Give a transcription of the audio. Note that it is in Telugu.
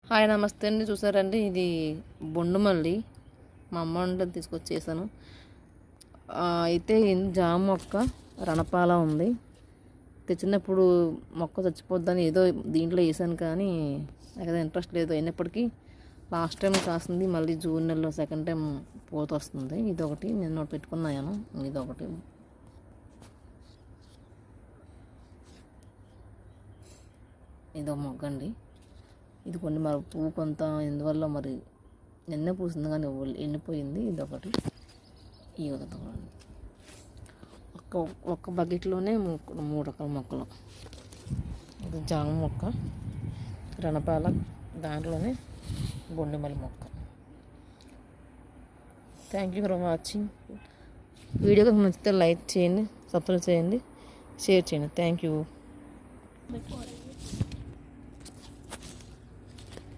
హాయ్ నమస్తే అండి. చూసారండి, ఇది బొండుమల్లి మా అమ్మ ఉంటే తీసుకొచ్చేసాను. అయితే జామ మొక్క రణపాల ఉంది. తెచ్చినప్పుడు మొక్క చచ్చిపోద్దని ఏదో దీంట్లో వేసాను, కానీ నాకు ఇంట్రెస్ట్ లేదు. అయినప్పటికీ లాస్ట్ టైం కాస్తుంది, మళ్ళీ జూన్ నెలలో సెకండ్ టైం పూత వస్తుంది. ఇదొకటి నేను పెట్టుకున్నాను. ఇదొకటి ఇదో మొగ్గండి. ఇది కొన్ని మరి పువ్వు కొంత ఎందువల్ల మరి నిన్నే పూసింది, కానీ ఎండిపోయింది. ఇదొకటి ఈ ఒక్క బకెట్లోనే 3 రకాల మొక్కలు. ఇది జామ మొక్క, రణపాల, దాంట్లోనే బొండిమల్లి మొక్క. Thank you for watching. Video కనుక నచ్చితే లైక్ చేయండి, సబ్స్క్రైబ్ చేయండి, షేర్ చేయండి. Thank you.